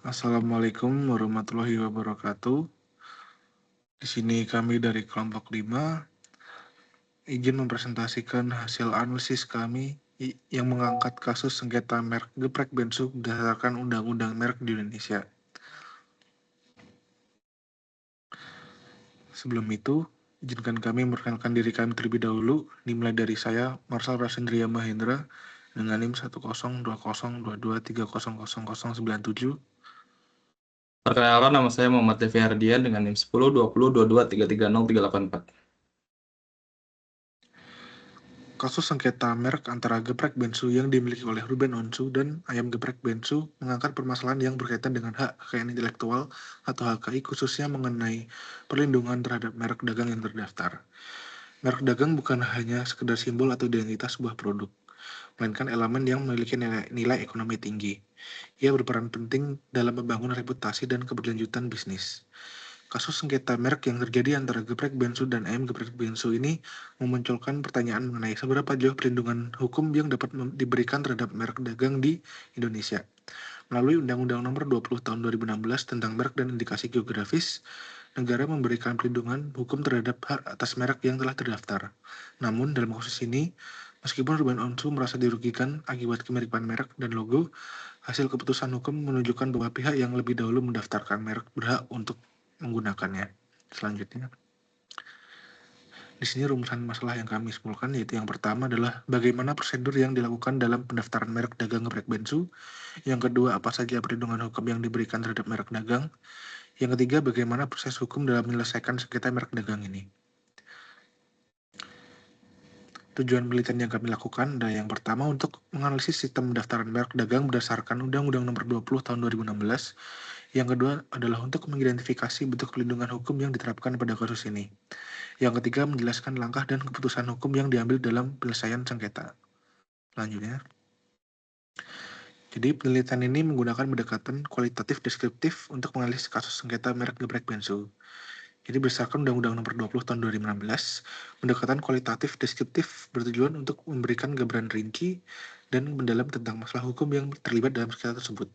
Assalamualaikum warahmatullahi wabarakatuh. Di sini kami dari kelompok 5 izin mempresentasikan hasil analisis kami yang mengangkat kasus sengketa merek geprek bensu berdasarkan Undang-Undang Merek di Indonesia. Sebelum itu, izinkan kami memperkenalkan diri kami terlebih dahulu, dimulai dari saya, Marsal Rasendria Mahendra, dengan NIM 1020223000097. Perkenalkan, nama saya Muhammad Devi Hardian dengan NIM 102022330384. Kasus sengketa merek antara geprek bensu yang dimiliki oleh Ruben Onsu dan ayam geprek bensu mengangkat permasalahan yang berkaitan dengan hak kekayaan intelektual atau HKI khususnya mengenai perlindungan terhadap merek dagang yang terdaftar. Merek dagang bukan hanya sekedar simbol atau identitas sebuah produk, melainkan elemen yang memiliki nilai ekonomi tinggi. Ia berperan penting dalam membangun reputasi dan keberlanjutan bisnis. Kasus sengketa merek yang terjadi antara geprek bensu dan ayam geprek bensu ini memunculkan pertanyaan mengenai seberapa jauh perlindungan hukum yang dapat diberikan terhadap merek dagang di Indonesia. Melalui Undang-Undang Nomor 20 Tahun 2016 tentang merek dan indikasi geografis, negara memberikan perlindungan hukum terhadap hak atas merek yang telah terdaftar. Namun, dalam kasus ini, meskipun Ruben Onsu merasa dirugikan akibat kemiripan merek dan logo, hasil keputusan hukum menunjukkan bahwa pihak yang lebih dahulu mendaftarkan merek berhak untuk menggunakannya. Selanjutnya, di sini rumusan masalah yang kami simpulkan yaitu yang pertama adalah bagaimana prosedur yang dilakukan dalam pendaftaran merek dagang geprek bensu. Yang kedua, apa saja perlindungan hukum yang diberikan terhadap merek dagang. Yang ketiga, bagaimana proses hukum dalam menyelesaikan sengketa merek dagang ini. Tujuan penelitian yang kami lakukan adalah yang pertama untuk menganalisis sistem pendaftaran merek dagang berdasarkan Undang-Undang Nomor 20 Tahun 2016. Yang kedua adalah untuk mengidentifikasi bentuk perlindungan hukum yang diterapkan pada kasus ini. Yang ketiga, menjelaskan langkah dan keputusan hukum yang diambil dalam penyelesaian sengketa. Selanjutnya, jadi penelitian ini menggunakan pendekatan kualitatif deskriptif untuk menganalisis kasus sengketa merek geprek bensu. Jadi berdasarkan Undang-Undang Nomor 20 Tahun 2016, pendekatan kualitatif deskriptif bertujuan untuk memberikan gambaran rinci dan mendalam tentang masalah hukum yang terlibat dalam sengketa tersebut.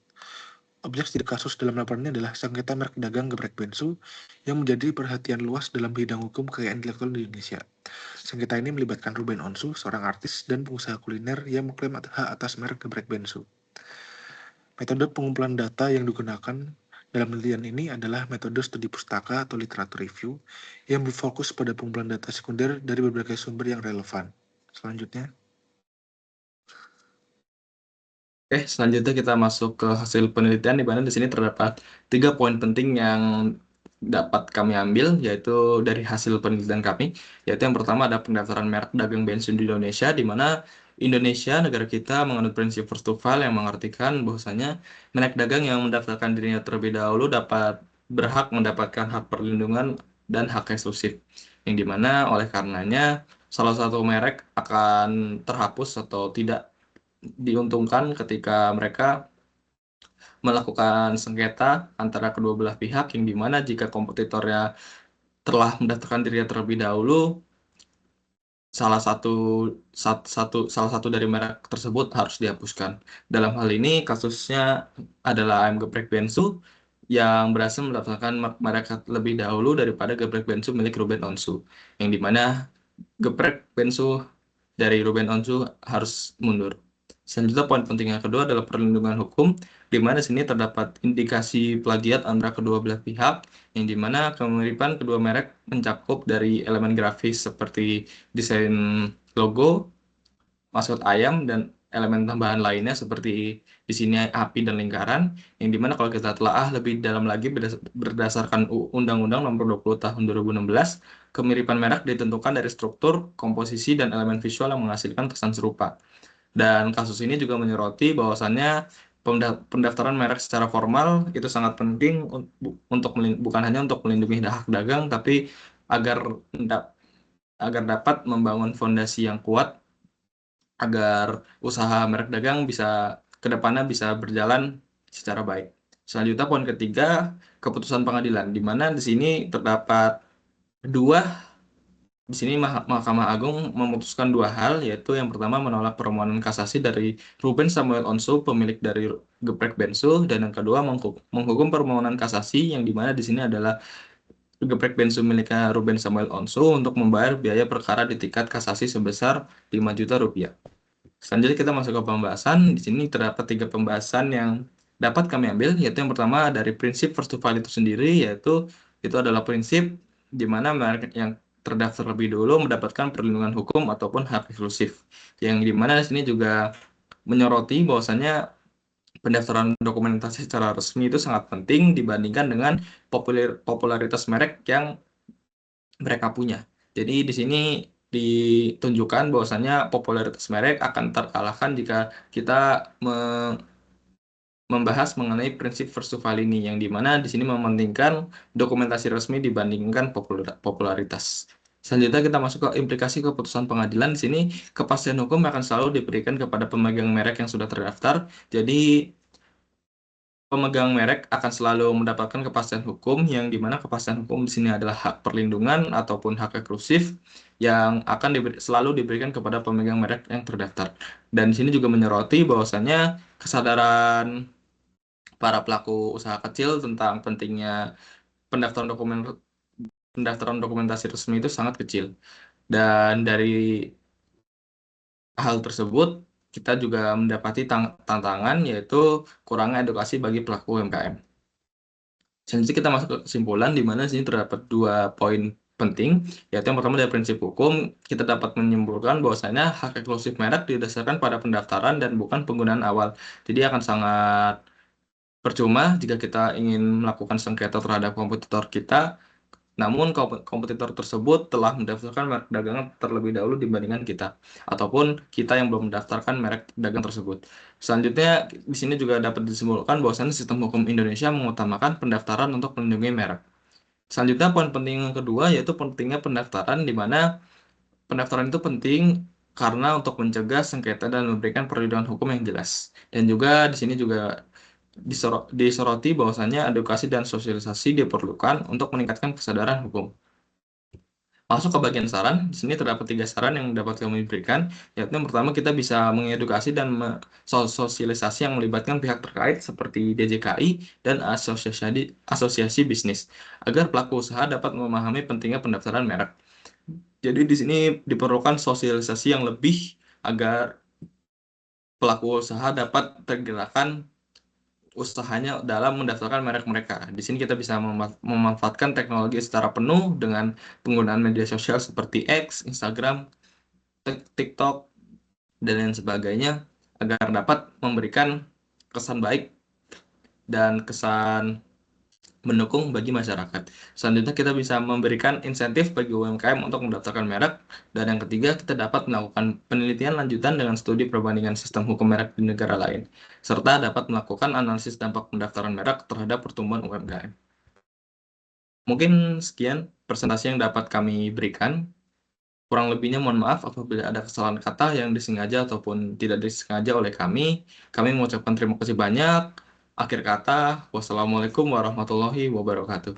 Objek studi kasus dalam laporan ini adalah sengketa merek dagang geprek bensu yang menjadi perhatian luas dalam bidang hukum kekayaan intelektual di Indonesia. Sengketa ini melibatkan Ruben Onsu, seorang artis dan pengusaha kuliner yang mengklaim hak atas merek geprek bensu. Metode pengumpulan data yang digunakan dalam penelitian ini adalah metode studi pustaka atau literatur review yang berfokus pada pengumpulan data sekunder dari berbagai sumber yang relevan. Selanjutnya, Selanjutnya kita masuk ke hasil penelitian, di mana di sini terdapat 3 poin penting yang dapat kami ambil, yaitu dari hasil penelitian kami. Yaitu yang pertama ada pendaftaran merek dagang bensin di Indonesia, di mana Indonesia, negara kita, menganut prinsip first to file yang mengartikan bahwasanya merek dagang yang mendaftarkan dirinya terlebih dahulu dapat berhak mendapatkan hak perlindungan dan hak eksklusif. Yang dimana oleh karenanya salah satu merek akan terhapus atau tidak diuntungkan ketika mereka melakukan sengketa antara kedua belah pihak, yang dimana jika kompetitornya telah mendaftarkan dirinya terlebih dahulu, salah satu dari merek tersebut harus dihapuskan. Dalam hal ini kasusnya adalah ayam geprek bensu yang berhasil mendaftarkan merek lebih dahulu daripada geprek bensu milik Ruben Onsu, yang dimana geprek bensu dari Ruben Onsu harus mundur. Selanjutnya, poin penting yang kedua adalah perlindungan hukum, di mana sini terdapat indikasi plagiat antara kedua belah pihak, yang dimana kemiripan kedua merek mencakup dari elemen grafis seperti desain logo, maskot ayam, dan elemen tambahan lainnya seperti di sini api dan lingkaran, yang dimana kalau kita telaah lebih dalam lagi berdasarkan Undang-Undang Nomor 20 Tahun 2016, kemiripan merek ditentukan dari struktur, komposisi, dan elemen visual yang menghasilkan kesan serupa. Dan kasus ini juga menyoroti bahwasannya pendaftaran merek secara formal itu sangat penting untuk bukan hanya untuk melindungi hak dagang, tapi agar agar dapat membangun fondasi yang kuat agar usaha merek dagang bisa kedepannya bisa berjalan secara baik. Selanjutnya, poin ketiga, keputusan pengadilan, di mana di sini terdapat dua Di sini Mahkamah Agung memutuskan dua hal, yaitu yang pertama menolak permohonan kasasi dari Ruben Samuel Onsu, pemilik dari Geprek Bensu, dan yang kedua menghukum permohonan kasasi yang dimana di sini adalah Geprek Bensu miliknya Ruben Samuel Onsu untuk membayar biaya perkara di tingkat kasasi sebesar 5 juta rupiah. Selanjutnya kita masuk ke pembahasan. Di sini terdapat 3 pembahasan yang dapat kami ambil, yaitu yang pertama dari prinsip first to file itu sendiri, yaitu itu adalah prinsip di mana merek yang terdaftar lebih dulu mendapatkan perlindungan hukum ataupun hak eksklusif. Yang di mana di sini juga menyoroti bahwasannya pendaftaran dokumentasi secara resmi itu sangat penting dibandingkan dengan popularitas merek yang mereka punya. Jadi di sini ditunjukkan bahwasannya popularitas merek akan terkalahkan jika kita membahas mengenai prinsip first to file ini, yang dimana di sini mementingkan dokumentasi resmi dibandingkan popularitas. Selanjutnya kita masuk ke implikasi keputusan pengadilan. Di sini kepastian hukum akan selalu diberikan kepada pemegang merek yang sudah terdaftar. Jadi pemegang merek akan selalu mendapatkan kepastian hukum, yang dimana kepastian hukum di sini adalah hak perlindungan ataupun hak eksklusif yang akan selalu diberikan kepada pemegang merek yang terdaftar. Dan di sini juga menyoroti bahwasannya kesadaran para pelaku usaha kecil tentang pentingnya pendaftaran dokumentasi resmi itu sangat kecil. Dan dari hal tersebut kita juga mendapati tantangan, yaitu kurangnya edukasi bagi pelaku UMKM. Selanjutnya kita masuk ke kesimpulan, di mana sini terdapat 2 poin penting, yaitu yang pertama dari prinsip hukum, kita dapat menyimpulkan bahwasanya hak eksklusif merek didasarkan pada pendaftaran dan bukan penggunaan awal. Jadi akan sangat percuma jika kita ingin melakukan sengketa terhadap kompetitor kita, namun kompetitor tersebut telah mendaftarkan merek dagangan terlebih dahulu dibandingkan kita, ataupun kita yang belum mendaftarkan merek dagang tersebut. Selanjutnya, di sini juga dapat disimpulkan bahwasannya sistem hukum Indonesia mengutamakan pendaftaran untuk melindungi merek. Selanjutnya, poin penting yang kedua yaitu pentingnya pendaftaran, di mana pendaftaran itu penting karena untuk mencegah sengketa dan memberikan perlindungan hukum yang jelas. Dan juga di sini juga disoroti bahwasannya edukasi dan sosialisasi diperlukan untuk meningkatkan kesadaran hukum. Masuk ke bagian saran, di sini terdapat 3 saran yang dapat kami berikan, yaitu yang pertama kita bisa mengedukasi dan sosialisasi yang melibatkan pihak terkait seperti DJKI dan asosiasi bisnis, agar pelaku usaha dapat memahami pentingnya pendaftaran merek. Jadi di sini diperlukan sosialisasi yang lebih agar pelaku usaha dapat tergerakkan usahanya dalam mendaftarkan merek mereka. Di sini kita bisa memanfaatkan teknologi secara penuh dengan penggunaan media sosial seperti X, Instagram, TikTok, dan lain sebagainya agar dapat memberikan kesan baik dan kesan mendukung bagi masyarakat. Selanjutnya kita bisa memberikan insentif bagi UMKM untuk mendaftarkan merek. Dan yang ketiga, kita dapat melakukan penelitian lanjutan dengan studi perbandingan sistem hukum merek di negara lain, serta dapat melakukan analisis dampak pendaftaran merek terhadap pertumbuhan UMKM. Mungkin sekian presentasi yang dapat kami berikan. Kurang lebihnya mohon maaf apabila ada kesalahan kata yang disengaja ataupun tidak disengaja oleh kami. Kami mengucapkan terima kasih banyak. Akhir kata, wassalamualaikum warahmatullahi wabarakatuh.